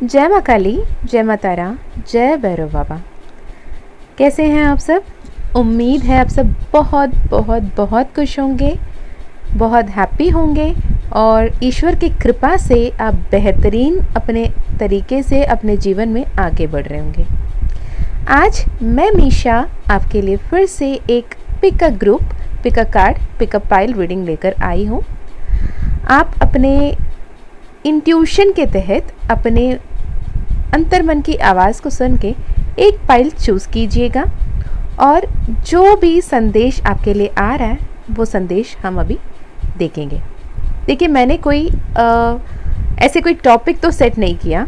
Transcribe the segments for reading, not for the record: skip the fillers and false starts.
जय माँ काली, जय माँ तारा, जय भैरव बाबा। कैसे हैं आप सब? उम्मीद है आप सब बहुत बहुत बहुत खुश होंगे, बहुत हैप्पी होंगे और ईश्वर की कृपा से आप बेहतरीन अपने तरीके से अपने जीवन में आगे बढ़ रहे होंगे। आज मैं मीशा आपके लिए फिर से एक pick a group, pick a card, pick a pile reading लेकर आई हूँ। आप अपने इंट्यूशन के तहत अपने अंतर्मन की आवाज़ को सुन के एक पाइल चूज़ कीजिएगा और जो भी संदेश आपके लिए आ रहा है वो संदेश हम अभी देखेंगे। देखिए, मैंने कोई ऐसे कोई टॉपिक तो सेट नहीं किया।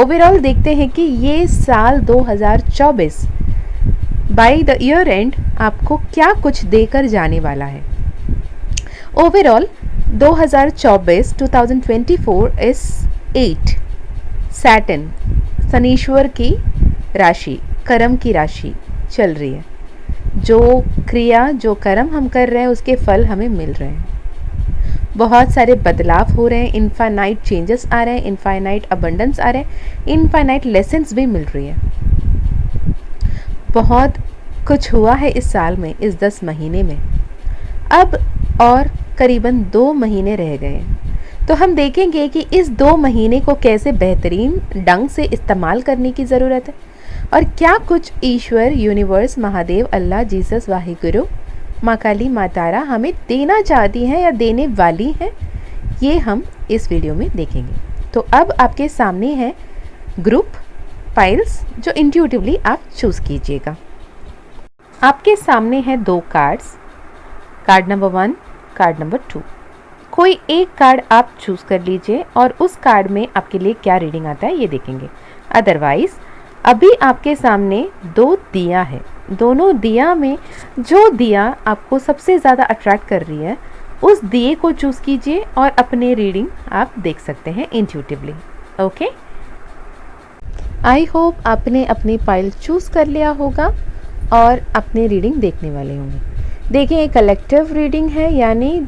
ओवरऑल देखते हैं कि ये साल 2024 बाय द ईयर एंड आपको क्या कुछ देकर जाने वाला है। ओवरऑल 2024 इस 8 सैटर्न शनीश्वर की राशि, कर्म की राशि चल रही है। जो क्रिया, जो कर्म हम कर रहे हैं उसके फल हमें मिल रहे हैं। बहुत सारे बदलाव हो रहे हैं, इनफाइनाइट चेंजेस आ रहे हैं, इनफाइनाइट अबंडेंस आ रहे हैं, इनफाइनाइट लेसन्स भी मिल रही है। बहुत कुछ हुआ है इस साल में, इस 10 महीने में। अब और करीबन 2 महीने रह गए हैं, तो हम देखेंगे कि इस 2 महीने को कैसे बेहतरीन ढंग से इस्तेमाल करने की ज़रूरत है और क्या कुछ ईश्वर, यूनिवर्स, महादेव, अल्लाह, जीसस, वाहिगुरु, माँ काली, माँ तारा हमें देना चाहती हैं या देने वाली हैं, ये हम इस वीडियो में देखेंगे। तो अब आपके सामने है ग्रुप फाइल्स जो इंट्यूटिवली आप चूज़ कीजिएगा। आपके सामने है 2 cards, card number 1, card number 2। कोई एक कार्ड आप चूज़ कर लीजिए और उस कार्ड में आपके लिए क्या रीडिंग आता है ये देखेंगे। अदरवाइज़ अभी आपके सामने 2 दिया है। दोनों दिया में जो दिया आपको सबसे ज़्यादा अट्रैक्ट कर रही है उस दिए को चूज़ कीजिए और अपने रीडिंग आप देख सकते हैं इंट्यूटिवली। ओके, आई होप आपने अपनी पाइल चूज़ कर लिया होगा और अपनी रीडिंग देखने वाले होंगे। देखिए, एक कलेक्टिव रीडिंग है, यानी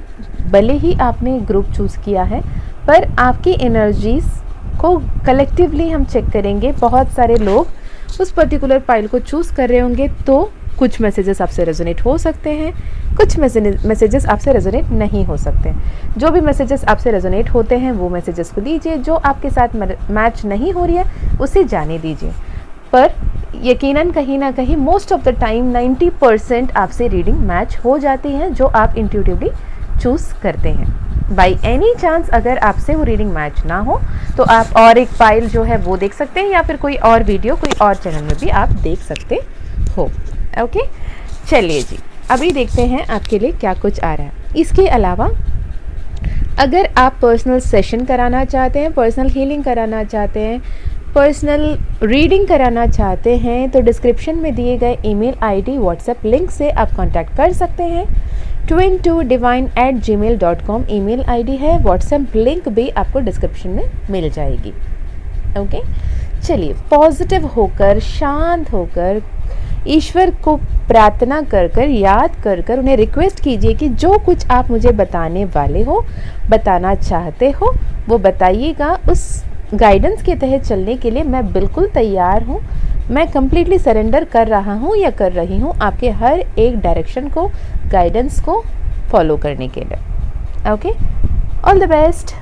भले ही आपने ग्रुप चूज़ किया है पर आपकी एनर्जीज़ को कलेक्टिवली हम चेक करेंगे। बहुत सारे लोग उस पर्टिकुलर पाइल को चूज़ कर रहे होंगे, तो कुछ मैसेजेस आपसे रेजोनेट हो सकते हैं, कुछ मैसेजेस आपसे रेजोनेट नहीं हो सकते। जो भी मैसेजेस आपसे रेजोनेट होते हैं वो मैसेजेस को लीजिए, जो आपके साथ मैच नहीं हो रही है उसे जाने दीजिए। पर यकीनन कहीं ना कहीं मोस्ट ऑफ द टाइम 90% आपसे रीडिंग मैच हो जाती है जो आप इंट्यूटिवली चूज़ करते हैं। बाई एनी चांस अगर आपसे वो रीडिंग मैच ना हो तो आप और एक फाइल जो है वो देख सकते हैं या फिर कोई और वीडियो कोई और चैनल में भी आप देख सकते हो। ओके, चलिए जी, अभी देखते हैं आपके लिए क्या कुछ आ रहा है। इसके अलावा अगर आप पर्सनल सेशन कराना चाहते हैं, पर्सनल हीलिंग कराना चाहते हैं, पर्सनल रीडिंग कराना चाहते हैं तो डिस्क्रिप्शन में दिए गए ईमेल आईडी, व्हाट्सएप लिंक से आप कांटेक्ट कर सकते हैं। twin2divine@gmail.com ईमेल आईडी है, व्हाट्सएप लिंक भी आपको डिस्क्रिप्शन में मिल जाएगी। ओके, चलिए, पॉजिटिव होकर, शांत होकर, ईश्वर को प्रार्थना कर कर, याद कर कर उन्हें रिक्वेस्ट कीजिए कि जो कुछ आप मुझे बताने वाले हो, बताना चाहते हो, वो बताइएगा। उस गाइडेंस के तहत चलने के लिए मैं बिल्कुल तैयार हूँ। मैं कम्प्लीटली सरेंडर कर रहा हूँ या कर रही हूँ आपके हर एक डायरेक्शन को, गाइडेंस को फॉलो करने के लिए। Okay, all the best.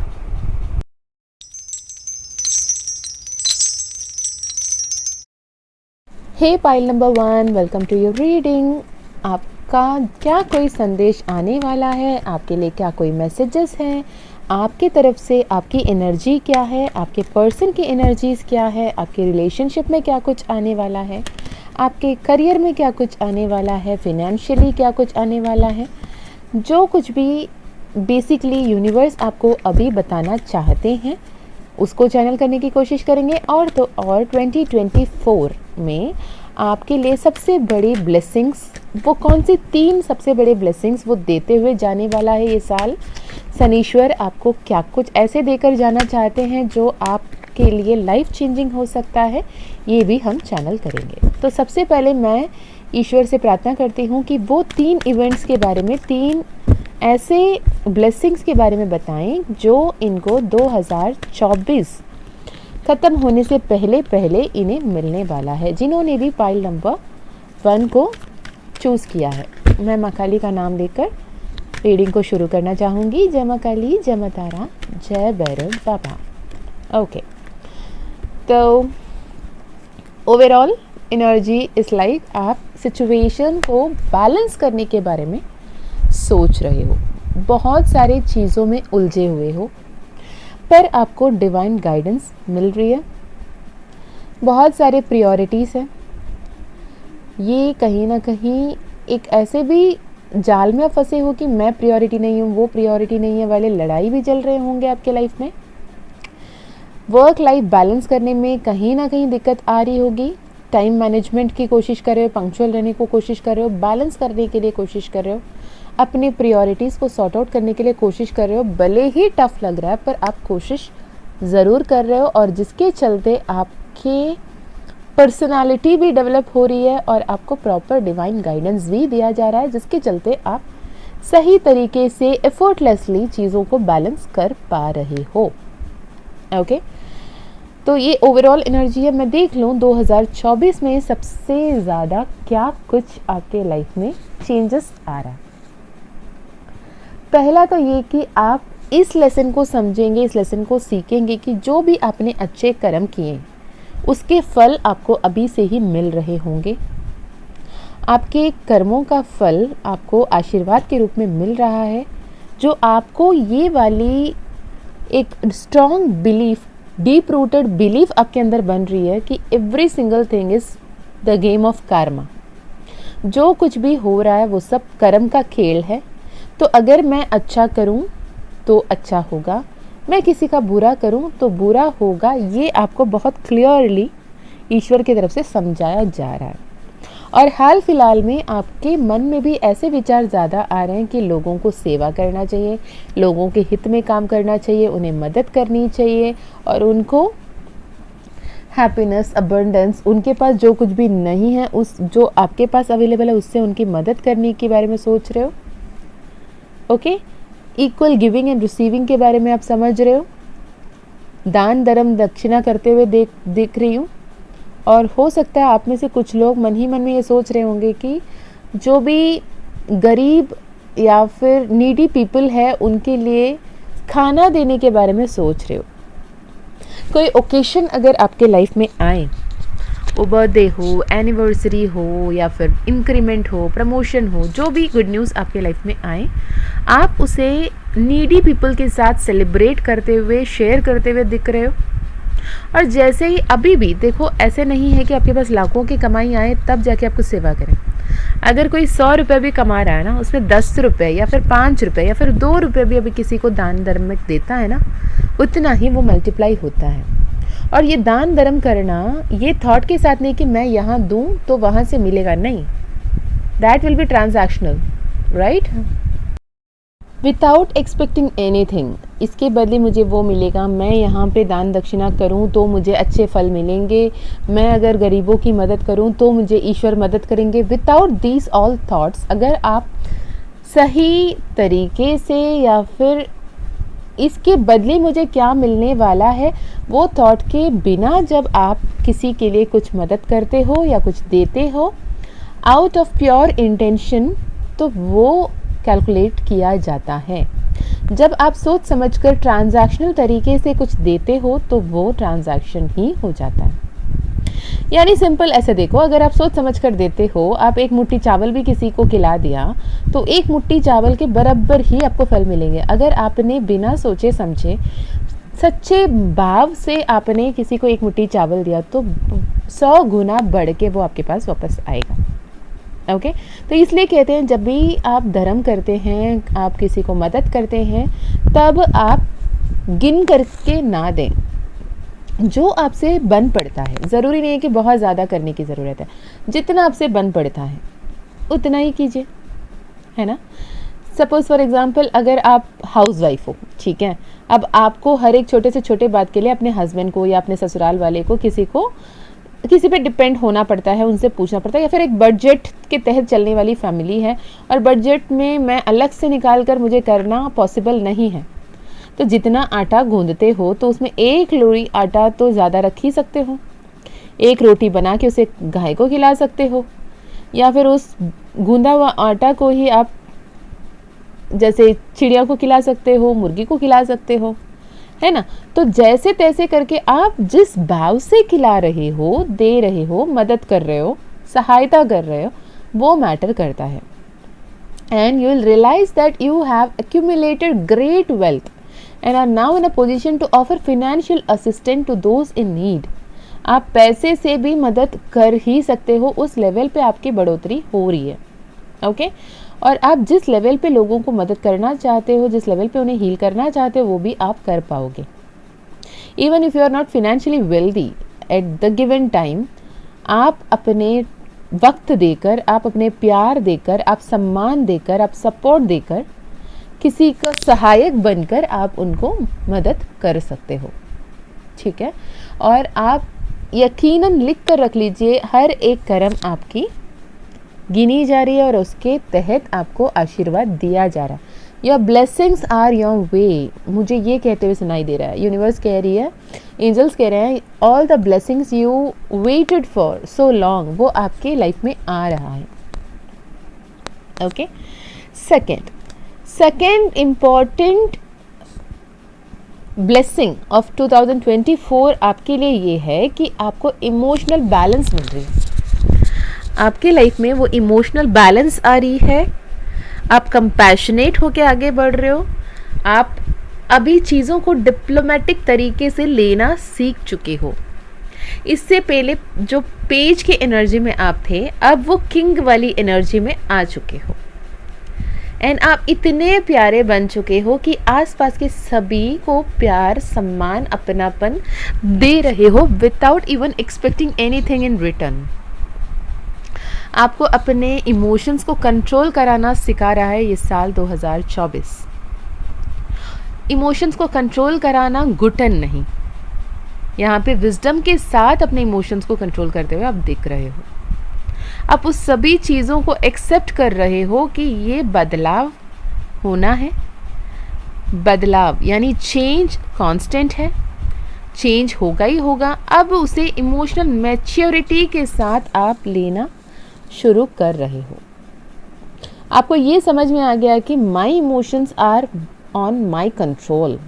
Hey pile number 1, welcome to your reading. आपका क्या कोई संदेश आने वाला है? आपके लिए क्या कोई मैसेजेस हैं? आपके तरफ से आपकी एनर्जी क्या है? आपके पर्सन की एनर्जीज़ क्या है? आपके रिलेशनशिप में क्या कुछ आने वाला है? आपके करियर में क्या कुछ आने वाला है? फिनेंशियली क्या कुछ आने वाला है? जो कुछ भी बेसिकली यूनिवर्स आपको अभी बताना चाहते हैं उसको चैनल करने की कोशिश करेंगे। और तो और 2024 में आपके लिए सबसे बड़ी ब्लेसिंग्स, वो कौन सी 3 सबसे बड़े ब्लेसिंग्स वो देते हुए जाने वाला है ये साल। शनीश्वर आपको क्या कुछ ऐसे देकर जाना चाहते हैं जो आपके लिए लाइफ चेंजिंग हो सकता है, ये भी हम चैनल करेंगे। तो सबसे पहले मैं ईश्वर से प्रार्थना करती हूँ कि वो 3 इवेंट्स के बारे में, 3 ऐसे ब्लेसिंग्स के बारे में बताएं जो इनको 2024 ख़त्म होने से पहले पहले इन्हें मिलने वाला है। जिन्होंने भी पाइल नंबर 1 को चूज़ किया है, मैं माँ काली का नाम लेकर रीडिंग को शुरू करना चाहूँगी। जय माँ काली, जय माँ तारा, जय भैरव बाबा। ओके, तो ओवरऑल एनर्जी इज़ लाइक आप सिचुएशन को बैलेंस करने के बारे में सोच रहे हो, बहुत सारी चीज़ों में उलझे हुए हो, पर आपको डिवाइन गाइडेंस मिल रही है। बहुत सारे प्रायोरिटीज़ हैं, ये कहीं ना कहीं एक ऐसे भी जाल में फंसे हो कि मैं प्रायोरिटी नहीं हूँ, वो प्रायोरिटी नहीं है वाले लड़ाई भी चल रहे होंगे आपके लाइफ में। वर्क लाइफ बैलेंस करने में कहीं ना कहीं दिक्कत आ रही होगी। टाइम मैनेजमेंट की कोशिश कर रहे हो, पंक्चुअल रहने को कोशिश कर रहे हो, बैलेंस करने के लिए कोशिश कर रहे हो, अपने प्रायोरिटीज़ को सॉर्ट आउट करने के लिए कोशिश कर रहे हो। भले ही टफ लग रहा है पर आप कोशिश ज़रूर कर रहे हो, और जिसके चलते आपके पर्सनालिटी भी डेवलप हो रही है और आपको प्रॉपर डिवाइन गाइडेंस भी दिया जा रहा है, जिसके चलते आप सही तरीके से एफर्टलेसली चीज़ों को बैलेंस कर पा रहे हो। ओके, तो ये ओवरऑल एनर्जी है। मैं देख लूँ 2024 में सबसे ज़्यादा क्या कुछ आपके लाइफ में चेंजेस आ रहा है। पहला तो ये कि आप इस लेसन को समझेंगे, इस लेसन को सीखेंगे कि जो भी आपने अच्छे कर्म किए उसके फल आपको अभी से ही मिल रहे होंगे। आपके कर्मों का फल आपको आशीर्वाद के रूप में मिल रहा है, जो आपको ये वाली एक strong belief, deep rooted belief आपके अंदर बन रही है कि every single thing is the game of Karma. जो कुछ भी हो रहा है वो सब कर्म का खेल है। तो अगर मैं अच्छा करूं तो अच्छा होगा, मैं किसी का बुरा करूं तो बुरा होगा। ये आपको बहुत क्लियरली ईश्वर की तरफ से समझाया जा रहा है। और हाल फिलहाल में आपके मन में भी ऐसे विचार ज़्यादा आ रहे हैं कि लोगों को सेवा करना चाहिए, लोगों के हित में काम करना चाहिए, उन्हें मदद करनी चाहिए, और उनको हैप्पीनेस, अबंडेंस, उनके पास जो कुछ भी नहीं है उस जो आपके पास अवेलेबल है उससे उनकी मदद करने के बारे में सोच रहे हो। Okay, equal giving and receiving के बारे में आप समझ रहे हो। दान धर्म दक्षिणा करते हुए देख रही हूँ। और हो सकता है आप में से कुछ लोग मन ही मन में ये सोच रहे होंगे कि जो भी गरीब या फिर नीडी पीपल है उनके लिए खाना देने के बारे में सोच रहे हो। कोई ओकेशन अगर आपके लाइफ में आए, वो बर्थडे हो, एनिवर्सरी हो, या फिर इंक्रीमेंट हो, प्रमोशन हो, जो भी गुड न्यूज़ आपके लाइफ में आए, आप उसे नीडी पीपल के साथ सेलिब्रेट करते हुए, शेयर करते हुए दिख रहे हो। और जैसे ही अभी भी देखो, ऐसे नहीं है कि आपके पास लाखों की कमाई आए तब जाके आप कुछ सेवा करें। अगर कोई 100 रुपये भी कमा रहा है ना, उसमें 10 रुपये या फिर 5 रुपये या फिर 2 रुपये भी अभी किसी को दान धर्म में देता है ना, उतना ही वो मल्टीप्लाई होता है। और ये दान धर्म करना ये थॉट के साथ नहीं कि मैं यहाँ दूँ तो वहाँ से मिलेगा, नहीं, that will be transactional, right, without expecting anything. इसके बदले मुझे वो मिलेगा, मैं यहाँ पे दान दक्षिणा करूँ तो मुझे अच्छे फल मिलेंगे, मैं अगर गरीबों की मदद करूँ तो मुझे ईश्वर मदद करेंगे। विदाउट दीज ऑल थॉट्स अगर आप सही तरीके से, या फिर इसके बदले मुझे क्या मिलने वाला है, वो थॉट के बिना जब आप किसी के लिए कुछ मदद करते हो या कुछ देते हो आउट ऑफ प्योर इंटेंशन, तो वो कैलकुलेट किया जाता है। जब आप सोच समझकर ट्रांजैक्शनल तरीके से कुछ देते हो तो वो ट्रांजैक्शन ही हो जाता है। यानी सिंपल ऐसे देखो, अगर आप सोच समझकर देते हो, आप एक मुट्ठी चावल भी किसी को खिला दिया तो एक मुट्ठी चावल के बराबर ही आपको फल मिलेंगे। अगर आपने बिना सोचे समझे सच्चे भाव से आपने किसी को एक मुट्ठी चावल दिया तो 100 गुना बढ़ के वो आपके पास वापस आएगा। ओके, तो इसलिए कहते हैं जब भी आप धर्म करते हैं, आप किसी को मदद करते हैं, तब आप गिन करके ना दें। जो आपसे बन पड़ता है, ज़रूरी नहीं है कि बहुत ज़्यादा करने की ज़रूरत है, जितना आपसे बन पड़ता है उतना ही कीजिए, है ना। सपोज़ फॉर एग्ज़ाम्पल अगर आप हाउस वाइफ हो, ठीक है, अब आपको हर एक छोटे से छोटे बात के लिए अपने हस्बैंड को या अपने ससुराल वाले को किसी पे डिपेंड होना पड़ता है, उनसे पूछना पड़ता है, या फिर एक बजट के तहत चलने वाली फैमिली है और बजट में मैं अलग से निकाल कर मुझे करना पॉसिबल नहीं है, तो जितना आटा गूंदते हो तो उसमें 1 लोई आटा तो ज़्यादा रख ही सकते हो। 1 रोटी बना के उसे गाय को खिला सकते हो, या फिर उस गूंदा हुआ आटा को ही आप जैसे चिड़िया को खिला सकते हो, मुर्गी को खिला सकते हो, है ना। तो जैसे तैसे करके आप जिस भाव से खिला रहे हो, दे रहे हो, मदद कर रहे हो, सहायता कर रहे हो, वो मैटर करता है। And you will realise that you have accumulated great wealth and are now in a position to offer financial assistance to those in need। आप पैसे से भी मदद कर ही सकते हो, उस लेवल पे आपकी बढ़ोतरी हो रही है। ओके और आप जिस लेवल पे लोगों को मदद करना चाहते हो, जिस लेवल पे उन्हें हील करना चाहते हो, वो भी आप कर पाओगे। Even if you are not financially wealthy at the given time, आप अपने वक्त देकर, आप अपने प्यार देकर, आप सम्मान देकर, आप सपोर्ट देकर, किसी का सहायक बनकर आप उनको मदद कर सकते हो। ठीक है, और आप यकीनन लिख कर रख लीजिए, हर एक कर्म आपकी गिनी जा रही है और उसके तहत आपको आशीर्वाद दिया जा रहा है। Your blessings are your way, मुझे ये कहते हुए सुनाई दे रहा है, यूनिवर्स कह रही है, एंजल्स कह रहे हैं, all the blessings you waited for so long, वो आपके लाइफ में आ रहा है। Okay, second important blessing of 2024 आपके लिए ये है कि आपको इमोशनल बैलेंस मिल रही है। आपके लाइफ में वो इमोशनल बैलेंस आ रही है, आप कंपैशनेट होके आगे बढ़ रहे हो, आप अभी चीज़ों को डिप्लोमेटिक तरीके से लेना सीख चुके हो। इससे पहले जो पेज के एनर्जी में आप थे, अब वो किंग वाली एनर्जी में आ चुके हो। एंड आप इतने प्यारे बन चुके हो कि आसपास के सभी को प्यार, सम्मान, अपनापन दे रहे हो without even expecting anything in return. आपको अपने इमोशंस को कंट्रोल कराना सिखा रहा है ये साल 2024। इमोशंस को कंट्रोल कराना घुटन नहीं, यहाँ पे विजडम के साथ अपने इमोशंस को कंट्रोल करते हुए आप दिख रहे हो। आप उस सभी चीज़ों को एक्सेप्ट कर रहे हो कि ये बदलाव होना है। बदलाव यानी चेंज कांस्टेंट है, चेंज होगा ही होगा। अब उसे इमोशनल मैच्योरिटी के साथ आप लेना शुरू कर रहे हो। आपको ये समझ में आ गया कि my emotions are on my control.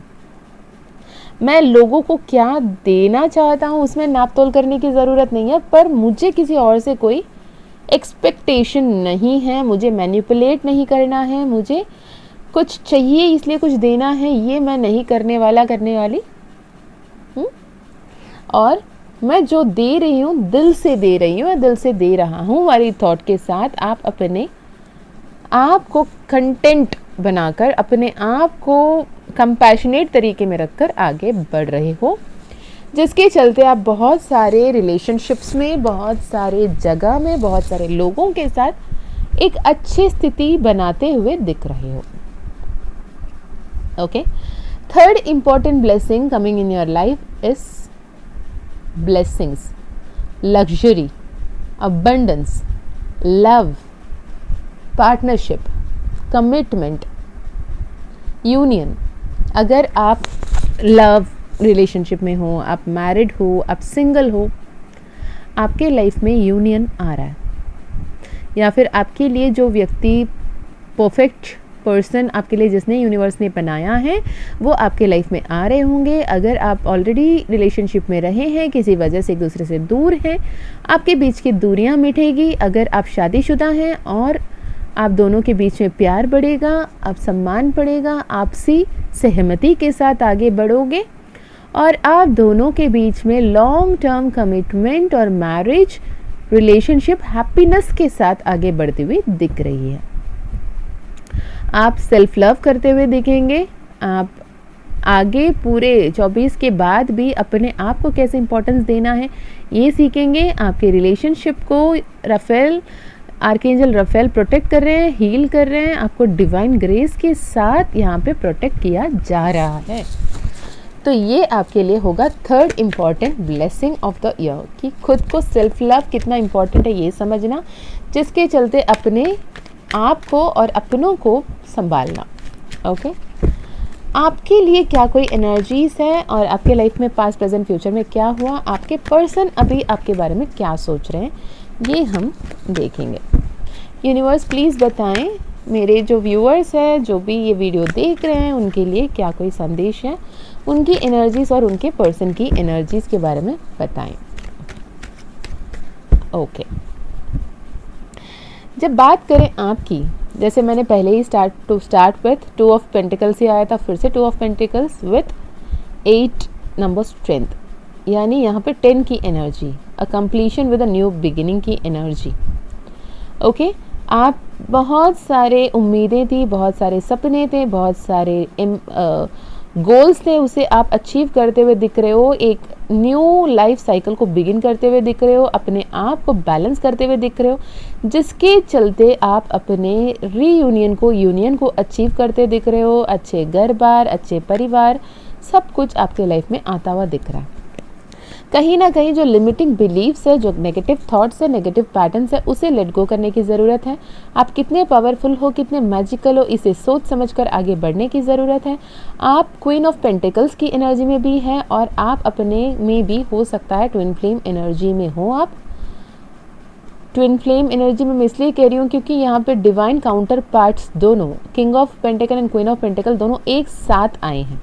मैं लोगों को क्या देना चाहता हूँ उसमें नाप तोल करने की ज़रूरत नहीं है, पर मुझे किसी और से कोई एक्सपेक्टेशन नहीं है, मुझे मैनिपुलेट नहीं करना है, मुझे कुछ चाहिए इसलिए कुछ देना है, ये मैं नहीं करने वाला, करने वाली। और मैं जो दे रही हूँ दिल से दे रही हूँ, दिल से दे रहा हूँ वाली थॉट के साथ आप अपने आप को कंटेंट बनाकर, अपने आप को कंपैशनेट तरीके में रखकर आगे बढ़ रहे हो, जिसके चलते आप बहुत सारे रिलेशनशिप्स में, बहुत सारे जगह में, बहुत सारे लोगों के साथ एक अच्छी स्थिति बनाते हुए दिख रहे हो। Okay, third important blessing coming in your life is blessings, luxury, abundance, love, partnership, commitment, union। अगर आप लव रिलेशनशिप में हो, आप मैरिड हो, आप सिंगल हो, आपके लाइफ में यूनियन आ रहा है, या फिर आपके लिए जो व्यक्ति परफेक्ट पर्सन आपके लिए जिसने यूनिवर्स ने बनाया है वो आपके लाइफ में आ रहे होंगे। अगर आप ऑलरेडी रिलेशनशिप में रहे हैं, किसी वजह से एक दूसरे से दूर हैं, आपके बीच की दूरियां मिटेगी। अगर आप शादीशुदा हैं और आप दोनों के बीच में प्यार बढ़ेगा, आप सम्मान बढ़ेगा, आपसी सहमति के साथ आगे बढ़ोगे और आप दोनों के बीच में लॉन्ग टर्म कमिटमेंट और मैरिज रिलेशनशिप हैप्पीनेस के साथ आगे बढ़ती हुई दिख रही है। आप सेल्फ लव करते हुए दिखेंगे। आप आगे पूरे 24 के बाद भी अपने आप को कैसे इंपॉर्टेंस देना है ये सीखेंगे। आपके रिलेशनशिप को रफेल, आर्कएंजल रफेल प्रोटेक्ट कर रहे हैं, हील कर रहे हैं। आपको डिवाइन ग्रेस के साथ यहाँ पे प्रोटेक्ट किया जा रहा है। तो ये आपके लिए होगा third important blessing of the year, कि खुद को सेल्फ लव कितना इम्पॉर्टेंट है ये समझना, जिसके चलते अपने आप को और अपनों को संभालना। ओके, आपके लिए क्या कोई एनर्जीज है और आपके लाइफ में पास्ट प्रेजेंट फ्यूचर में क्या हुआ, आपके पर्सन अभी आपके बारे में क्या सोच रहे हैं, ये हम देखेंगे। यूनिवर्स प्लीज़ बताएं मेरे जो व्यूअर्स हैं, जो भी ये वीडियो देख रहे हैं, उनके लिए क्या कोई संदेश है, उनकी एनर्जीज और उनके पर्सन की एनर्जीज के बारे में बताएं। ओके, जब बात करें आपकी, जैसे मैंने पहले ही स्टार्ट विथ 2 ऑफ पेंटिकल्स से आया था, फिर से 2 of pentacles with 8 number strength, यानी यहाँ पे 10 की energy, a completion with a new beginning की एनर्जी। ओके, आप बहुत सारे उम्मीदें थी, बहुत सारे सपने थे, बहुत सारे गोल्स थे, उसे आप अचीव करते हुए दिख रहे हो, एक न्यू लाइफ साइकिल को बिगिन करते हुए दिख रहे हो, अपने आप को बैलेंस करते हुए दिख रहे हो, जिसके चलते आप अपने रीयूनियन को, यूनियन को अचीव करते दिख रहे हो। अच्छे घर बार, अच्छे परिवार, सब कुछ आपके लाइफ में आता हुआ दिख रहा है। कहीं ना कहीं जो लिमिटिंग बिलीव्स है, जो नेगेटिव थॉट्स है, नेगेटिव पैटर्न्स है, उसे लेट गो करने की ज़रूरत है। आप कितने पावरफुल हो, कितने मैजिकल हो, इसे सोच समझकर आगे बढ़ने की ज़रूरत है। आप क्वीन ऑफ पेंटिकल्स की एनर्जी में भी हैं और आप अपने में भी हो सकता है ट्विन फ्लेम एनर्जी में हो। आप ट्विन फ्लेम एनर्जी में मैं इसलिए कह रही हूँ क्योंकि यहाँ पे डिवाइन काउंटर पार्ट्स दोनों, king of pentacle and queen of pentacle, दोनों एक साथ आए हैं।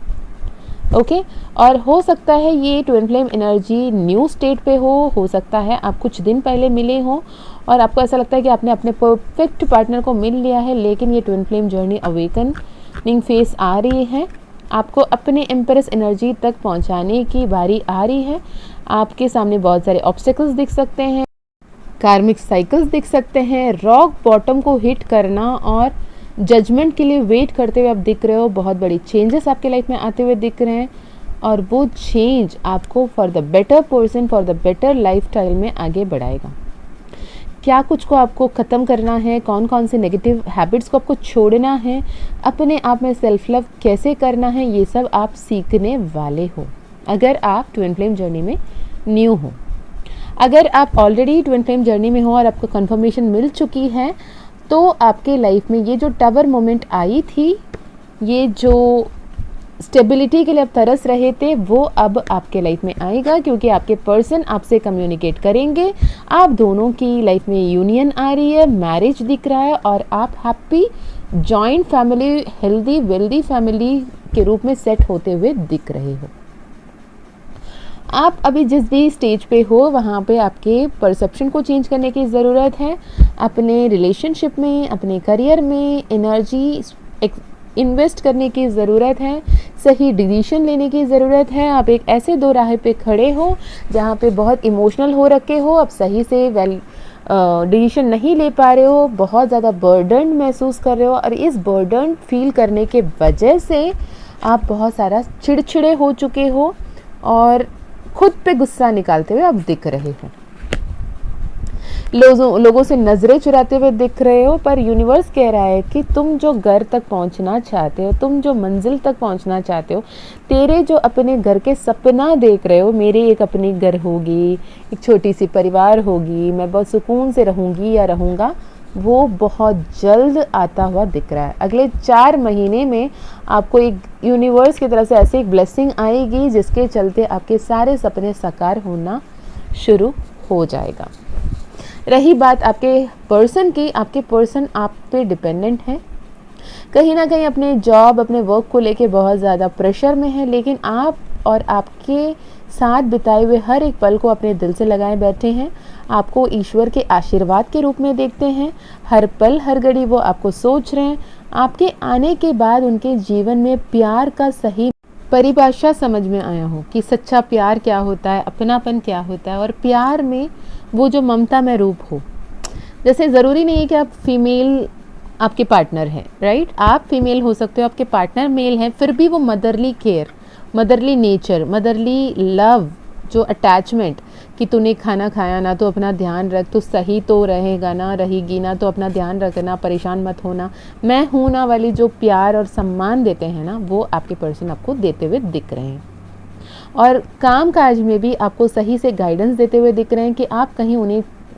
ओके, और हो सकता है ये twin flame energy new state पे हो सकता है आप कुछ दिन पहले मिले हो और आपको ऐसा लगता है कि आपने अपने परफेक्ट पार्टनर को मिल लिया है, लेकिन ये twin flame journey awakening phase आ रही है, आपको अपने एम्प्रेस एनर्जी तक पहुंचाने की बारी आ रही है। आपके सामने बहुत सारे ऑब्स्टेकल्स दिख सकते हैं, कार्मिक साइकिल्स दिख सकते हैं, रॉक बॉटम को हिट करना और जजमेंट के लिए वेट करते हुए आप दिख रहे हो। बहुत बड़ी चेंजेस आपके लाइफ में आते हुए दिख रहे हैं और वो चेंज आपको for the better person, for the better life style में आगे बढ़ाएगा। क्या कुछ को आपको ख़त्म करना है, कौन कौन से नेगेटिव हैबिट्स को आपको छोड़ना है, अपने आप में सेल्फ लव कैसे करना है, ये सब आप सीखने वाले हो अगर आप ट्विन फ्लेम जर्नी में न्यू हो। अगर आप ऑलरेडी ट्विन फ्लेम जर्नी में हो और आपको कंफर्मेशन मिल चुकी है, तो आपके लाइफ में ये जो टावर मोमेंट आई थी, ये जो स्टेबिलिटी के लिए आप तरस रहे थे, वो अब आपके लाइफ में आएगा क्योंकि आपके पर्सन आपसे कम्युनिकेट करेंगे। आप दोनों की लाइफ में यूनियन आ रही है, मैरिज दिख रहा है और आप happy joint family, healthy wealthy family के रूप में सेट होते हुए दिख रहे हो। आप अभी जिस भी स्टेज पे हो वहाँ पे आपके परसेप्शन को चेंज करने की ज़रूरत है। अपने रिलेशनशिप में, अपने करियर में एनर्जी इन्वेस्ट करने की ज़रूरत है, सही डिसीजन लेने की ज़रूरत है। आप एक ऐसे दो राह पे खड़े हो जहाँ पे बहुत इमोशनल हो रखे हो, अब सही से डिसीजन नहीं ले पा रहे हो, बहुत ज़्यादा बर्डन महसूस कर रहे हो और इस बर्डन फील करने के वजह से आप बहुत सारा चिड़चिड़े हो चुके हो और खुद पे गुस्सा निकालते हुए आप दिख रहे हो, लोगों से नज़रें चुराते हुए दिख रहे हो। पर यूनिवर्स कह रहा है कि तुम जो घर तक पहुंचना चाहते हो, तुम जो मंजिल तक पहुंचना चाहते हो, तेरे जो अपने घर के सपना देख रहे हो, मेरे एक अपनी घर होगी, एक छोटी सी परिवार होगी, मैं बहुत सुकून से रहूँगी या रहूँगा, वो बहुत जल्द आता हुआ दिख रहा है। अगले 4 महीने में आपको एक यूनिवर्स की तरफ से ऐसी एक ब्लेसिंग आएगी जिसके चलते आपके सारे सपने साकार होना शुरू हो जाएगा। रही बात आपके पर्सन की, आपके पर्सन आप पे डिपेंडेंट है, कहीं ना कहीं अपने जॉब, अपने वर्क को लेके बहुत ज़्यादा प्रेशर में है, लेकिन आप और आपके साथ बिताए हुए हर एक पल को अपने दिल से लगाए बैठे हैं। आपको ईश्वर के आशीर्वाद के रूप में देखते हैं, हर पल हर घड़ी वो आपको सोच रहे हैं। आपके आने के बाद उनके जीवन में प्यार का सही परिभाषा समझ में आया हो कि सच्चा प्यार क्या होता है, अपनापन क्या होता है और प्यार में वो जो ममता में रूप हो। जैसे ज़रूरी नहीं है कि आप फीमेल आपके पार्टनर हैं, राइट, आप फीमेल हो सकते हो, आपके पार्टनर मेल हैं, फिर भी वो motherly care, motherly nature, motherly love, जो अटैचमेंट कि तूने खाना खाया ना तो अपना ध्यान रख, तो सही तो रहेगा ना, रहेगी ना तो अपना ध्यान रखना, परेशान मत होना, मैं हूँ ना वाली जो प्यार और सम्मान देते हैं ना, वो आपके पर्सन आपको देते हुए दिख रहे हैं। और काम काज में भी आपको सही से गाइडेंस देते हुए दिख रहे हैं कि आप कहीं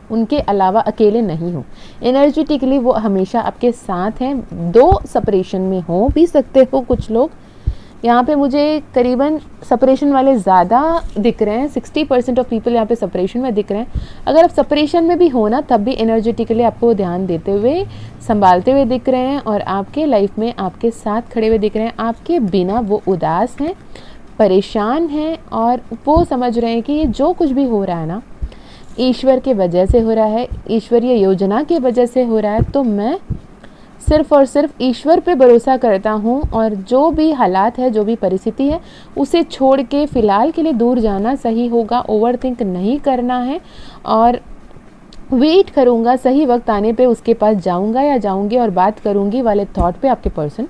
उनके अलावा अकेले नहीं हो। एनर्जेटिकली वो हमेशा आपके साथ हैं। 2 सेपरेशन में हो भी सकते हो कुछ लोग, यहाँ पे मुझे करीबन सेपरेशन वाले ज़्यादा दिख रहे हैं, 60% ऑफ पीपल यहाँ पे सेपरेशन में दिख रहे हैं। अगर आप सेपरेशन में भी हो ना, तब भी एनर्जेटिकली आपको ध्यान देते हुए, संभालते हुए दिख रहे हैं और आपके लाइफ में आपके साथ खड़े हुए दिख रहे हैं। आपके बिना वो उदास हैं, परेशान हैं और वो समझ रहे हैं कि ये जो कुछ भी हो रहा है ना, ईश्वर के वजह से हो रहा है, ईश्वरीय योजना की वजह से हो रहा है। तो मैं सिर्फ़ और सिर्फ ईश्वर पे भरोसा करता हूँ और जो भी हालात है, जो भी परिस्थिति है, उसे छोड़ के फ़िलहाल के लिए दूर जाना सही होगा। ओवरथिंक नहीं करना है और वेट करूँगा, सही वक्त आने पे उसके पास जाऊँगा या जाऊँगी और बात करूँगी वाले थॉट पे आपके पर्सन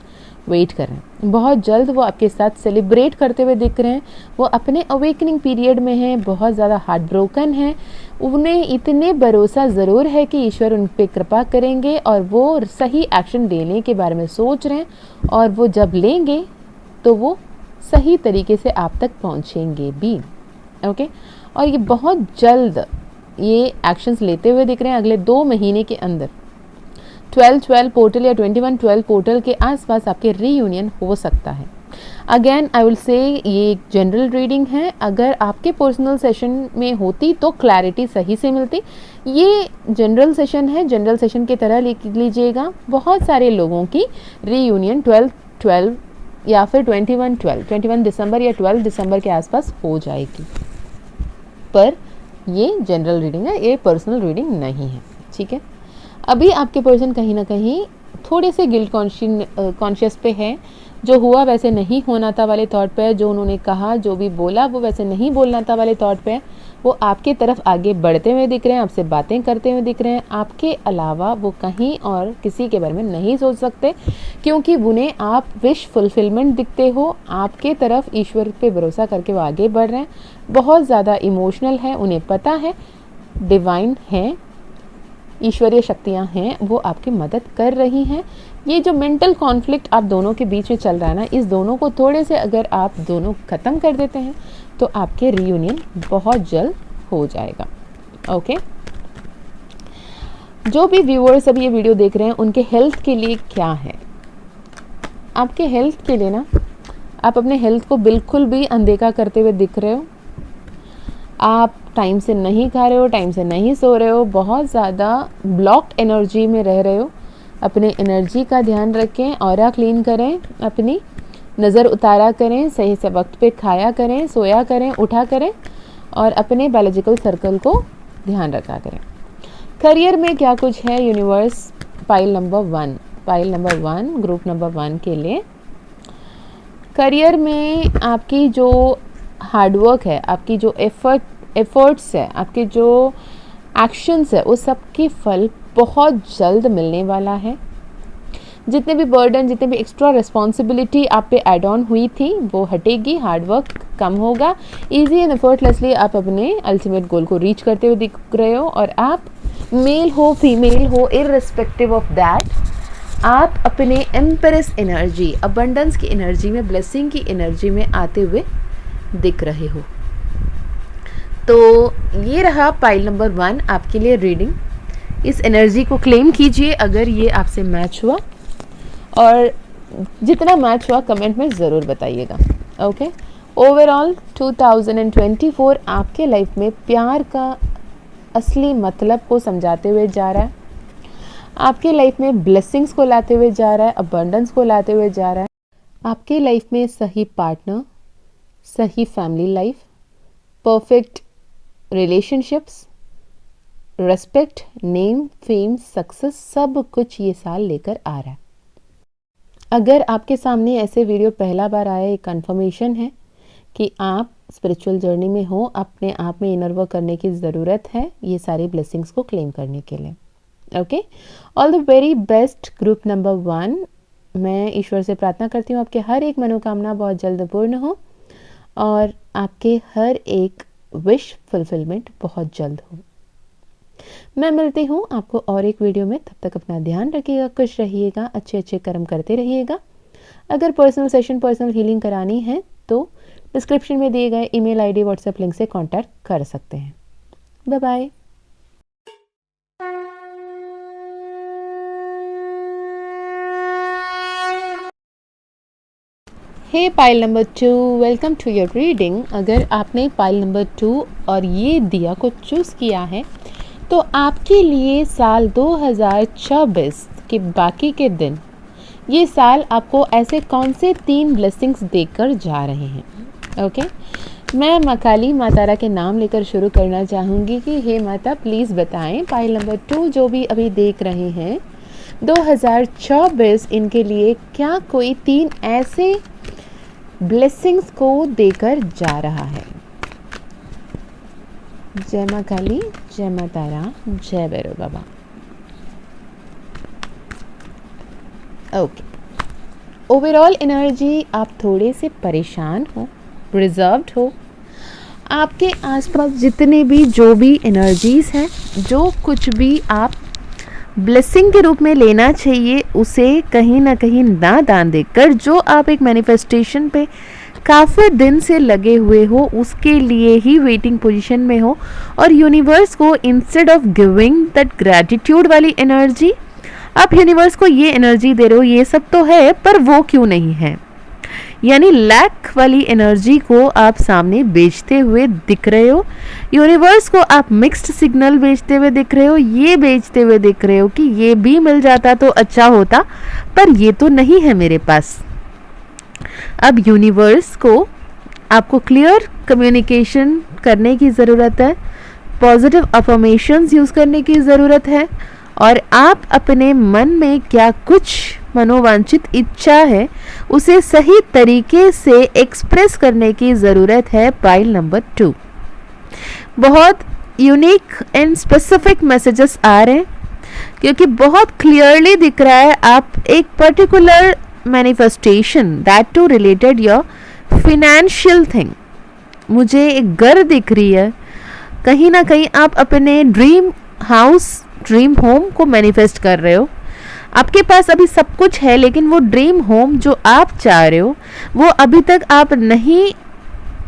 वेट कर रहे हैं। बहुत जल्द वो आपके साथ सेलिब्रेट करते हुए दिख रहे हैं। वो अपने अवेकनिंग पीरियड में हैं, बहुत ज़्यादा हार्ट ब्रोकन हैं। उन्हें इतने भरोसा ज़रूर है कि ईश्वर उन पे कृपा करेंगे और वो सही एक्शन लेने के बारे में सोच रहे हैं और वो जब लेंगे तो वो सही तरीके से आप तक पहुँचेंगे भी। ओके, और ये बहुत जल्द ये एक्शंस लेते हुए दिख रहे हैं। अगले 2 महीने के अंदर 12-12 पोर्टल या 21-12 पोर्टल के आसपास आपके रीयूनियन हो सकता है। अगेन आई विल से ये एक जनरल रीडिंग है। अगर आपके पर्सनल सेशन में होती तो क्लैरिटी सही से मिलती। ये जनरल सेशन है, जनरल सेशन की तरह लीजिएगा। बहुत सारे लोगों की रीयूनियन 12-12 या फिर 21-12, 21 दिसंबर या 12 दिसंबर के आसपास हो जाएगी। पर ये जनरल रीडिंग है, ये पर्सनल रीडिंग नहीं है, ठीक है। अभी आपके पर्सन कहीं ना कहीं थोड़े से गिल्ट कॉन्शियस पे है। जो हुआ वैसे नहीं होना था वाले थॉट पे है, जो उन्होंने कहा, जो भी बोला वो वैसे नहीं बोलना था वाले थॉट पे है। वो आपके तरफ आगे बढ़ते हुए दिख रहे हैं, आपसे बातें करते हुए दिख रहे हैं। आपके अलावा वो कहीं और किसी के बारे में नहीं सोच सकते, क्योंकि उन्हें आप विश फुलफिलमेंट दिखते हो। आपके तरफ ईश्वर पे भरोसा करके वो आगे बढ़ रहे हैं। बहुत ज़्यादा इमोशनल है, उन्हें पता है डिवाइन है, ईश्वरीय शक्तियाँ हैं, वो आपकी मदद कर रही हैं। ये जो मेंटल कॉन्फ्लिक्ट आप दोनों के बीच में चल रहा है ना, इस दोनों को थोड़े से अगर आप दोनों ख़त्म कर देते हैं तो आपके रीयूनियन बहुत जल्द हो जाएगा। ओके, जो भी व्यूअर्स अभी ये वीडियो देख रहे हैं उनके हेल्थ के लिए क्या है, आपके हेल्थ के लिए ना, आप अपने हेल्थ को बिल्कुल भी अनदेखा करते हुए दिख रहे हो। आप टाइम से नहीं खा रहे हो, टाइम से नहीं सो रहे हो, बहुत ज़्यादा ब्लॉक्ड एनर्जी में रह रहे हो। अपने एनर्जी का ध्यान रखें, ऑरा क्लीन करें, अपनी नज़र उतारा करें, सही से वक्त पे खाया करें, सोया करें, उठा करें और अपने बायोलॉजिकल सर्कल को ध्यान रखा करें। करियर में क्या कुछ है universe, pile number 1 group number 1 के लिए करियर में आपकी जो हार्डवर्क है, आपकी जो एफर्ट्स है, आपके जो एक्शंस है, उस सब की फल बहुत जल्द मिलने वाला है। जितने भी बर्डन, जितने भी एक्स्ट्रा रिस्पॉन्सिबिलिटी आप पे ऐड ऑन हुई थी वो हटेगी, हार्डवर्क कम होगा। ईजी एंड एफर्टलेसली आप अपने अल्टीमेट गोल को रीच करते हुए दिख रहे हो और आप मेल हो फीमेल हो, इररिस्पेक्टिव ऑफ दैट, आप अपने एम्प्रेस एनर्जी, अबंडेंस की एनर्जी में, ब्लेसिंग की एनर्जी में आते हुए दिख रहे हो। तो ये रहा पाइल नंबर 1 आपके लिए रीडिंग। इस एनर्जी को क्लेम कीजिए अगर ये आपसे मैच हुआ, और जितना मैच हुआ कमेंट में ज़रूर बताइएगा। ओके, ओवरऑल 2024 आपके लाइफ में प्यार का असली मतलब को समझाते हुए जा रहा है, आपके लाइफ में ब्लेसिंग्स को लाते हुए जा रहा है, अबंडेंस को लाते हुए जा रहा है। आपके लाइफ में सही पार्टनर, सही family life, perfect relationships, respect, name, fame, success, सब कुछ ये साल लेकर आ रहा है। अगर आपके सामने ऐसे वीडियो पहला बार आया, एक कंफर्मेशन है कि आप स्पिरिचुअल जर्नी में हो, अपने आप में इनर वर्क करने की ज़रूरत है ये सारी ब्लेसिंग्स को क्लेम करने के लिए। Okay, all the very best group number 1। मैं ईश्वर से प्रार्थना करती हूँ आपके हर एक मनोकामना बहुत जल्द पूर्ण हो और आपके हर एक विश फुलफिलमेंट बहुत जल्द हो। मैं मिलती हूँ आपको और एक वीडियो में, तब तक अपना ध्यान रखिएगा, खुश रहिएगा, अच्छे अच्छे कर्म करते रहिएगा। अगर पर्सनल सेशन, पर्सनल हीलिंग करानी है तो डिस्क्रिप्शन में दिए गए ईमेल आईडी, व्हाट्सएप लिंक से कांटेक्ट कर सकते हैं। Bye bye. Hey pile number 2, welcome to your reading. अगर आपने पाइल नंबर 2 और ये दिया को चूज़ किया है तो आपके लिए साल 2024 के बाकी के दिन, ये साल आपको ऐसे कौन से 3 ब्लेसिंग्स देकर जा रहे हैं। ओके, मैं माँ काली माँ तारा के नाम लेकर शुरू करना चाहूँगी कि हे माता प्लीज़ बताएं पाइल नंबर 2 जो भी अभी देख रहे हैं 2024 इनके लिए क्या कोई 3 ऐसे ब्लेसिंग्स को देकर जा रहा है। जय माँ काली, जय माँ तारा, जय भैरव बाबा। ओके, ओवरऑल एनर्जी आप थोड़े से परेशान हो, रिजर्व्ड हो। आपके आसपास जितने भी जो भी एनर्जीज हैं, जो कुछ भी आप ब्लेसिंग के रूप में लेना चाहिए उसे कहीं ना कहीं ना दान देकर, जो आप एक मैनिफेस्टेशन पे काफ़ी दिन से लगे हुए हो उसके लिए ही वेटिंग पोजीशन में हो, और यूनिवर्स को instead of giving that gratitude वाली एनर्जी, आप यूनिवर्स को ये एनर्जी दे रहे हो ये सब तो है पर वो क्यों नहीं है, यानी लैक वाली एनर्जी को आप सामने बेचते हुए दिख रहे हो। यूनिवर्स को आप मिक्स्ड सिग्नल बेचते हुए दिख रहे हो, ये बेचते हुए दिख रहे हो कि ये भी मिल जाता तो अच्छा होता पर ये तो नहीं है मेरे पास। अब यूनिवर्स को आपको क्लियर कम्युनिकेशन करने की ज़रूरत है, पॉजिटिव अफर्मेशंस यूज़ करने की ज़रूरत है, और आप अपने मन में क्या कुछ मनोवांछित इच्छा है उसे सही तरीके से एक्सप्रेस करने की ज़रूरत है। पाइल नंबर 2 बहुत यूनिक एंड स्पेसिफिक मैसेजेस आ रहे हैं क्योंकि बहुत क्लियरली दिख रहा है आप एक particular manifestation that to related your financial thing. मुझे एक घर दिख रही है, कहीं ना कहीं आप अपने ड्रीम हाउस ड्रीम होम को मैनिफेस्ट कर रहे हो। आपके पास अभी सब कुछ है लेकिन वो ड्रीम होम जो आप चाह रहे हो वो अभी तक आप नहीं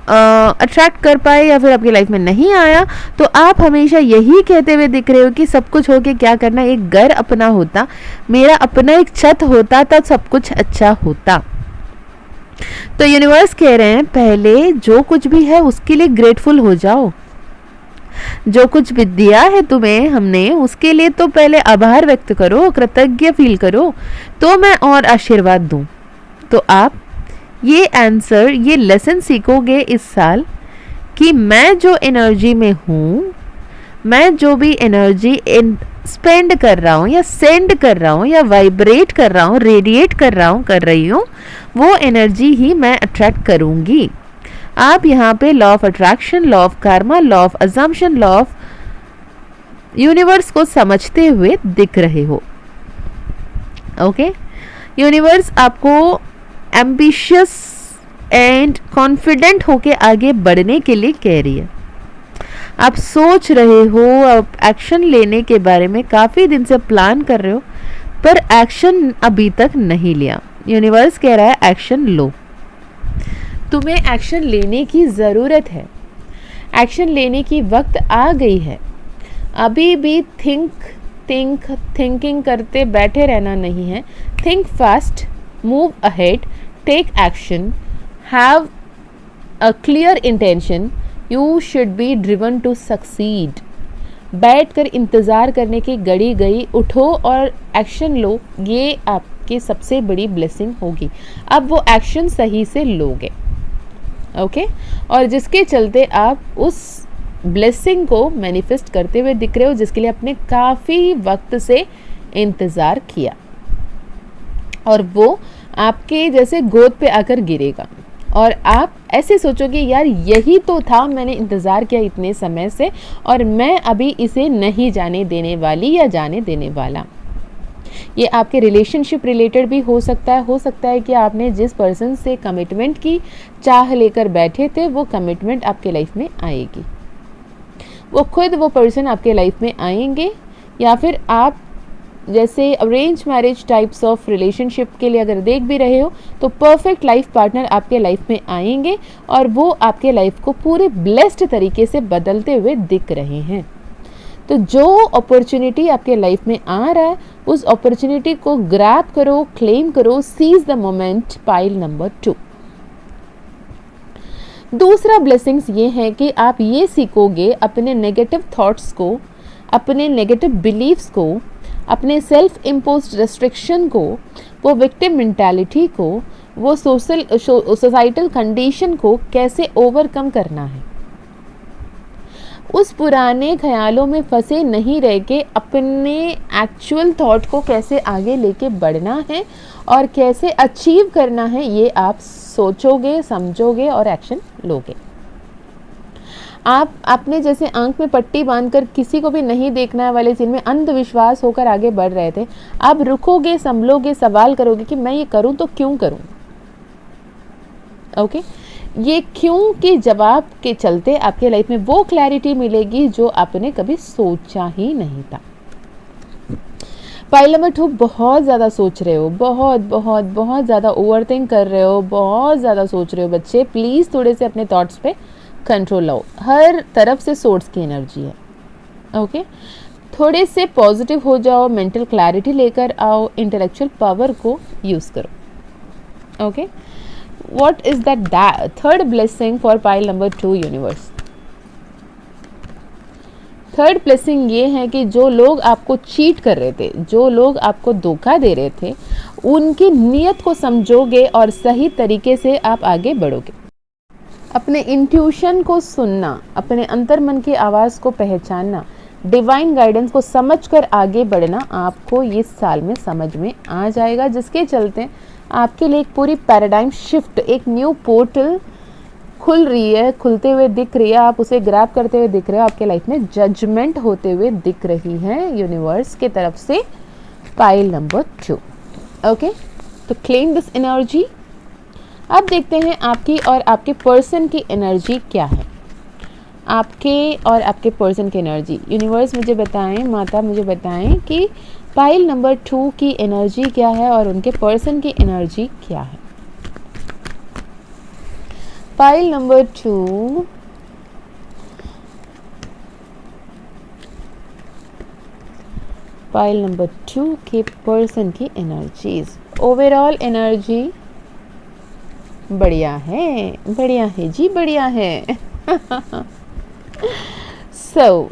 अट्रैक्ट कर पाए या फिर आपकी लाइफ में नहीं आया, तो आप हमेशा यही कहते हुए दिख रहे हो कि सब कुछ होके क्या करना, एक घर अपना होता, मेरा अपना एक छत होता तब सब कुछ अच्छा होता। तो यूनिवर्स कह रहे हैं पहले जो कुछ भी है उसके लिए ग्रेटफुल हो जाओ, जो कुछ भी दिया है तुम्हें हमने उसके लिए तो पहले आभार व्यक्त करो, कृतज्ञ फील करो, तो मैं और आशीर्वाद दूं। तो आप ये आंसर, ये लेसन सीखोगे इस साल कि मैं जो एनर्जी में हूँ, मैं जो भी एनर्जी स्पेंड कर रहा हूँ या सेंड कर रहा हूँ या वाइब्रेट कर रहा हूँ, रेडिएट कर रहा हूँ, कर रही हूँ, वो एनर्जी ही मैं अट्रैक्ट करूँगी। आप यहाँ पे law of attraction, law of Karma, law of assumption, law of universe को समझते हुए दिख रहे हो। ओके, यूनिवर्स आपको एम्बिशियस एंड कॉन्फिडेंट होके आगे बढ़ने के लिए कह रही है। आप सोच रहे हो, आप एक्शन लेने के बारे में काफ़ी दिन से प्लान कर रहे हो पर एक्शन अभी तक नहीं लिया। यूनिवर्स कह रहा है एक्शन लो, तुम्हें एक्शन लेने की ज़रूरत है, एक्शन लेने की वक्त आ गई है। अभी भी थिंकिंग करते बैठे रहना नहीं है। Think fast, move ahead, take action, have a clear intention, you should be driven to succeed. बैठकर इंतज़ार करने की घड़ी गई, उठो और एक्शन लो, ये आपकी सबसे बड़ी ब्लेसिंग होगी। अब वो एक्शन सही से लोगे, ओके और जिसके चलते आप उस ब्लेसिंग को मैनिफेस्ट करते हुए दिख रहे हो जिसके लिए आपने काफ़ी वक्त से इंतज़ार किया, और वो आपके जैसे गोद पे आकर गिरेगा और आप ऐसे सोचोगे यार यही तो था, मैंने इंतज़ार किया इतने समय से और मैं अभी इसे नहीं जाने देने वाली या जाने देने वाला। ये आपके रिलेशनशिप रिलेटेड भी हो सकता है कि आपने जिस पर्सन से कमिटमेंट की चाह लेकर बैठे थे वो कमिटमेंट आपके लाइफ में आएगी, वो खुद वो पर्सन आपके लाइफ में आएंगे, या फिर आप जैसे arrange marriage types of relationship के लिए अगर देख भी रहे हो तो परफेक्ट लाइफ पार्टनर आपके लाइफ में आएंगे और वो आपके लाइफ को पूरे ब्लेस्ड तरीके से बदलते हुए दिख रहे हैं। तो जो अपॉर्चुनिटी आपके लाइफ में आ रहा है उस अपॉर्चुनिटी को ग्रैब करो, क्लेम करो, seize the moment. Pile number 2, दूसरा ब्लेसिंग्स ये है कि आप ये सीखोगे अपने नेगेटिव थॉट्स को, अपने नेगेटिव बिलीव्स को, अपने सेल्फ इम्पोज्ड रेस्ट्रिक्शन को, वो विक्टिम मेंटालिटी को, वो सोसाइटल कंडीशन को कैसे ओवरकम करना है। उस पुराने ख्यालों में फंसे नहीं रह के अपने एक्चुअल थॉट को कैसे आगे लेके बढ़ना है और कैसे अचीव करना है, ये आप सोचोगे, समझोगे और एक्शन लोगे। आप अपने जैसे आंख में पट्टी बांधकर किसी को भी नहीं देखना वाले सीन में अंधविश्वास होकर आगे बढ़ रहे थे, अब रुकोगे, संभलोगे, सवाल करोगे कि मैं ये करूं तो क्यों करूं। ओके, ये क्यों के जवाब के चलते आपके लाइफ में वो क्लैरिटी मिलेगी जो आपने कभी सोचा ही नहीं था। पाइल नंबर 2, बहुत ज़्यादा सोच रहे हो, बहुत बहुत बहुत ज़्यादा ओवरथिंक कर रहे हो, बहुत ज़्यादा सोच रहे हो। बच्चे प्लीज़ थोड़े से अपने थॉट्स पे कंट्रोल लाओ। हर तरफ से सोर्स की एनर्जी है। ओके, थोड़े से पॉजिटिव हो जाओ, मेंटल क्लैरिटी लेकर आओ, इंटेलेक्चुअल पावर को यूज़ करो। Okay, what is that third blessing for pile number 2 universe? Third blessing ये है कि जो लोग आपको चीट कर रहे थे, जो लोग आपको धोखा दे रहे थे, उनकी नीयत को समझोगे और सही तरीके से आप आगे बढ़ोगे। अपने इंट्यूशन को सुनना, अपने अंतर मन की आवाज़ को पहचानना, डिवाइन गाइडेंस को समझकर आगे बढ़ना आपको इस साल में समझ में आ जाएगा, जिसके चलते आपके लिए एक पूरी पैराडाइम शिफ्ट, एक न्यू पोर्टल खुल रही है, खुलते हुए दिख रही है। आप उसे ग्रैब करते हुए दिख रहे हो, आपके लाइफ में जजमेंट होते हुए दिख रही है यूनिवर्स के तरफ से। Pile number 2। ओके, तो क्लेम दिस एनर्जी। अब देखते हैं आपकी और आपके पर्सन की एनर्जी क्या है। आपके और आपके पर्सन की एनर्जी, यूनिवर्स मुझे बताएं, माता मुझे बताएं कि पाइल नंबर 2 की एनर्जी क्या है और उनके पर्सन की एनर्जी क्या है। पाइल नंबर 2, पाइल नंबर 2 के पर्सन की एनर्जीज, ओवरऑल एनर्जी बढ़िया है, बढ़िया है जी, बढ़िया है। सो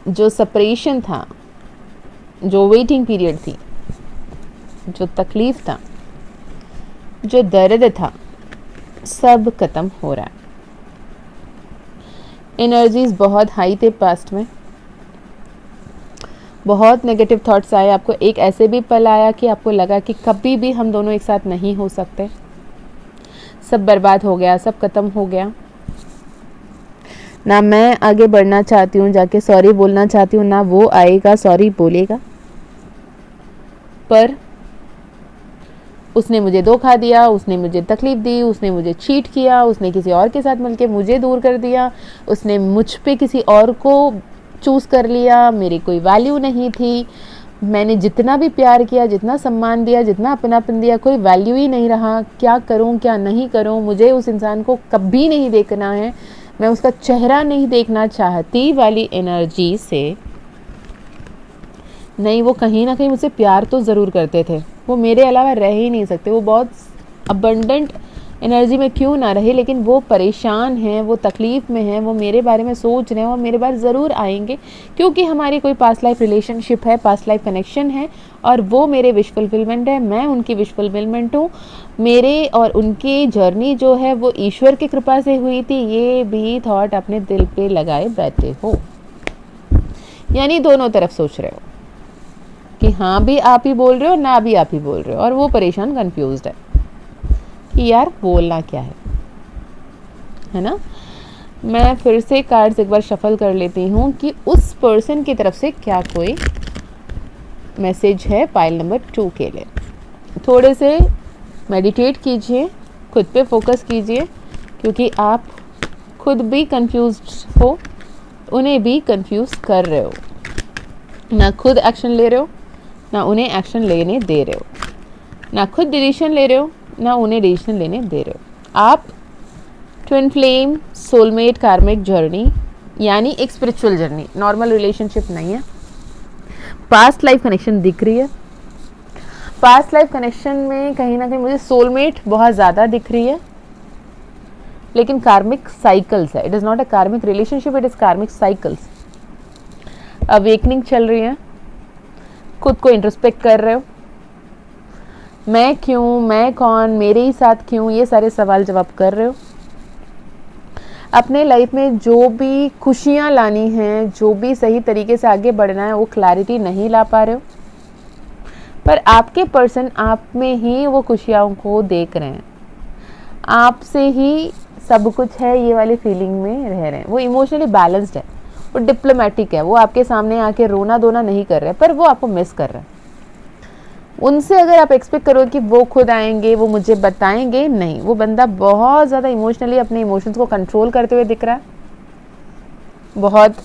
जो सेपरेशन था, जो वेटिंग पीरियड थी, जो तकलीफ था, जो दर्द था, सब खत्म हो रहा है। एनर्जीज बहुत हाई थे पास्ट में, बहुत नेगेटिव थॉट्स आए। आपको एक ऐसे भी पल आया कि आपको लगा कि कभी भी हम दोनों एक साथ नहीं हो सकते, सब बर्बाद हो गया, सब खत्म हो गया। ना मैं आगे बढ़ना चाहती हूँ, जाके सॉरी बोलना चाहती हूँ, ना वो आएगा सॉरी बोलेगा, पर उसने मुझे धोखा दिया, उसने मुझे तकलीफ दी, उसने मुझे चीट किया, उसने किसी और के साथ मिलके मुझे दूर कर दिया, उसने मुझ पे किसी और को चूज़ कर लिया, मेरी कोई वैल्यू नहीं थी। मैंने जितना भी प्यार किया, जितना सम्मान दिया, जितना अपनापन दिया, कोई वैल्यू ही नहीं रहा। क्या करूं, क्या नहीं करूं, मुझे उस इंसान को कभी नहीं देखना है, मैं उसका चेहरा नहीं देखना चाहती वाली एनर्जी से। नहीं, वो कहीं ना कहीं मुझसे प्यार तो ज़रूर करते थे, वो मेरे अलावा रह ही नहीं सकते, वो बहुत अबंडेंट एनर्जी में क्यों ना रहे, लेकिन वो परेशान हैं, वो तकलीफ़ में हैं, वो मेरे बारे में सोच रहे हैं और मेरे पास ज़रूर आएंगे, क्योंकि हमारी कोई पास्ट लाइफ रिलेशनशिप है, पास्ट लाइफ कनेक्शन है, और वो मेरे विश फुलफिलमेंट है, मैं उनकी विश फुलफिलमेंट हूँ। मेरे और उनकी जर्नी जो है वो ईश्वर की कृपा से हुई थी। ये भी थॉट अपने दिल पे लगाए बैठे हो, यानी दोनों तरफ सोच रहे हो कि हाँ भी आप ही बोल रहे हो, ना भी आप ही बोल रहे हो, और वो परेशान कंफ्यूज्ड है कि यार बोलना क्या है ना। मैं फिर से कार्ड्स एक बार शफल कर लेती हूँ कि उस पर्सन की तरफ से क्या कोई मैसेज है पाइल नंबर 2 के लिए। थोड़े से मेडिटेट कीजिए, खुद पे फोकस कीजिए, क्योंकि आप खुद भी कंफ्यूज्ड हो, उन्हें भी कंफ्यूज कर रहे हो, ना खुद एक्शन ले रहे हो, ना उन्हें एक्शन लेने दे रहे हो, ना खुद डिसीजन ले रहे हो, ना उन्हें डिसीजन लेने दे रहे हो। आप ट्विन फ्लेम, सोलमेट, कार्मिक जर्नी, यानी एक स्पिरिचुअल जर्नी, नॉर्मल रिलेशनशिप नहीं है। पास्ट लाइफ कनेक्शन दिख रही है, पास्ट लाइफ कनेक्शन में कहीं ना कहीं मुझे सोलमेट बहुत ज़्यादा दिख रही है, लेकिन कार्मिक साइकिल्स है। इट इज़ नॉट अ कार्मिक रिलेशनशिप, इट इज़ कार्मिक साइकिल्स। अवेकनिंग चल रही है, खुद को इंट्रोस्पेक्ट कर रहे हो, मैं क्यों, मैं कौन, मेरे ही साथ क्यों, ये सारे सवाल जवाब कर रहे हो। अपने लाइफ में जो भी खुशियाँ लानी हैं, जो भी सही तरीके से आगे बढ़ना है, वो क्लैरिटी नहीं ला पा रहे हो, पर आपके पर्सन आप में ही वो खुशियों को देख रहे हैं, आपसे ही सब कुछ है, ये वाली फीलिंग में रह रहे हैं। वो इमोशनली बैलेंस्ड है, वो डिप्लोमेटिक है, वो आपके सामने आके रोना धोना नहीं कर रहे हैं, पर वो आपको मिस कर रहे हैं। उनसे अगर आप एक्सपेक्ट करो कि वो खुद आएंगे, वो मुझे बताएंगे, नहीं, वो बंदा बहुत ज़्यादा इमोशनली अपने इमोशंस को कंट्रोल करते हुए दिख रहा है, बहुत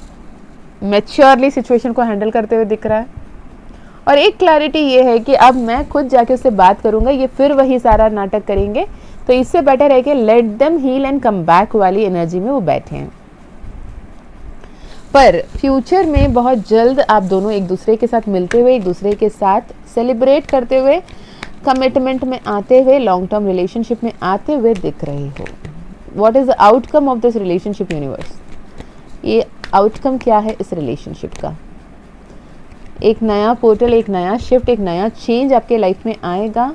मैच्योरली सिचुएशन को हैंडल करते हुए दिख रहा है। और एक क्लैरिटी ये है कि अब मैं खुद जाके उससे बात करूंगा, ये फिर वही सारा नाटक करेंगे, तो इससे बेटर है कि let them heal and come back वाली एनर्जी में वो बैठे हैं। पर फ्यूचर में बहुत जल्द आप दोनों एक दूसरे के साथ मिलते हुए, एक दूसरे के साथ सेलिब्रेट करते हुए, कमिटमेंट में आते हुए, लॉन्ग टर्म रिलेशनशिप में आते हुए दिख रहे हो। What is the outcome of this relationship universe? ये आउटकम क्या है इस रिलेशनशिप का? एक नया पोर्टल, एक नया शिफ्ट, एक नया चेंज आपके लाइफ में आएगा,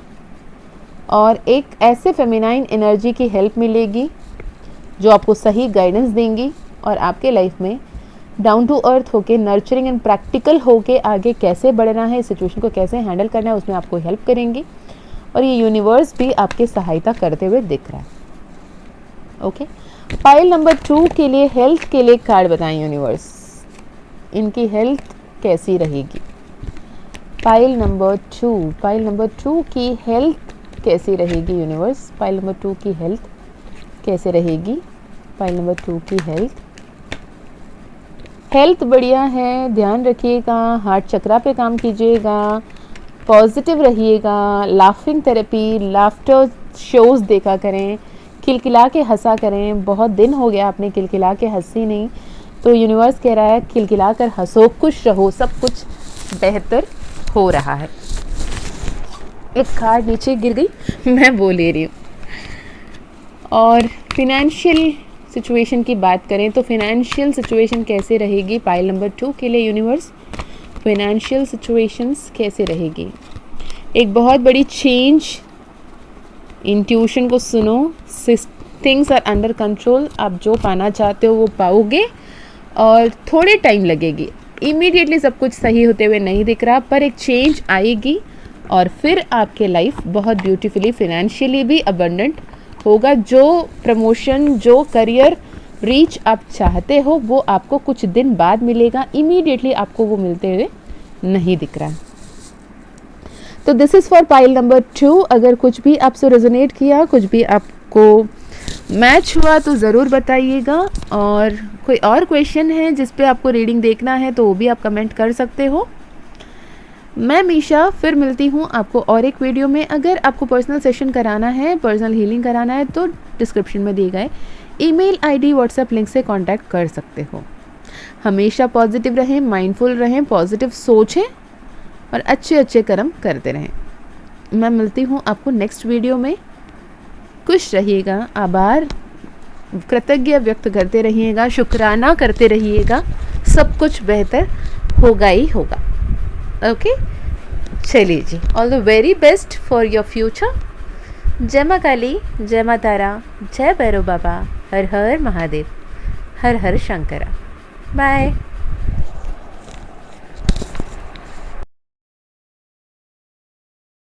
और एक ऐसे फेमिनाइन एनर्जी की हेल्प मिलेगी जो आपको सही गाइडेंस देंगी, और आपके लाइफ में डाउन टू अर्थ होके, नर्चरिंग एंड प्रैक्टिकल होके आगे कैसे बढ़ना है, इस सिचुएशन को कैसे हैंडल करना है, उसमें आपको हेल्प करेंगी। और ये यूनिवर्स भी आपकी सहायता करते हुए दिख रहा है। ओके, पाइल नंबर 2 के लिए हेल्थ के लिए कार्ड बताएं यूनिवर्स, इनकी हेल्थ कैसी रहेगी? पाइल नंबर 2 की हेल्थ कैसी रहेगी यूनिवर्स? पाइल नंबर 2 की हेल्थ कैसे रहेगी? पाइल नंबर 2 की हेल्थ बढ़िया है, ध्यान रखिएगा, हार्ट चक्रा पे काम कीजिएगा, पॉजिटिव रहिएगा, लाफिंग थेरेपी, लाफ्टर शोज देखा करें, खिलखिला के हंसा करें। बहुत दिन हो गया आपने खिलखिला के हंसी नहीं, तो यूनिवर्स कह रहा है खिलखिला कर हंसो, खुश रहो, सब कुछ बेहतर हो रहा है। एक कार्ड नीचे गिर गई, मैं वो ले रही हूँ। और फिनेंशियल सिचुएशन की बात करें तो फिनेंशियल सिचुएशन कैसे रहेगी पाइल नंबर 2 के लिए यूनिवर्स? फिनेंशियल सिचुएशंस कैसे रहेगी? एक बहुत बड़ी चेंज, इंट्यूशन को सुनो, थिंग्स आर अंडर कंट्रोल, आप जो पाना चाहते हो वो पाओगे, और थोड़े टाइम लगेगी, इमीडिएटली सब कुछ सही होते हुए नहीं दिख रहा, पर एक चेंज आएगी, और फिर आपके लाइफ बहुत ब्यूटीफुली फिनेंशियली भी अबंडेंट होगा। जो प्रमोशन, जो करियर रीच आप चाहते हो, वो आपको कुछ दिन बाद मिलेगा, इमीडिएटली आपको वो मिलते हुए नहीं दिख रहा। तो this is for pile number 2। अगर कुछ भी आपसे रेजोनेट किया, कुछ भी आपको मैच हुआ तो ज़रूर बताइएगा, और कोई और क्वेश्चन है जिस पे आपको रीडिंग देखना है तो वो भी आप कमेंट कर सकते हो। मैं मीशा फिर मिलती हूँ आपको और एक वीडियो में। अगर आपको पर्सनल सेशन कराना है, पर्सनल हीलिंग कराना है, तो डिस्क्रिप्शन में दिए गए ईमेल आईडी, व्हाट्सएप लिंक से कांटेक्ट कर सकते हो। हमेशा पॉजिटिव रहें, माइंडफुल रहें, पॉजिटिव सोचें और अच्छे अच्छे कर्म करते रहें। मैं मिलती हूँ आपको नेक्स्ट वीडियो में। खुश रहिएगा, आभार, कृतज्ञ व्यक्त करते रहिएगा, शुक्राना करते रहिएगा, सब कुछ बेहतर होगा ही होगा। ओके, चलिए जी, all the very best for your future. जय माँ काली, जय माँ तारा, जय भैरव बाबा, हर हर महादेव, हर हर शंकरा। बाय।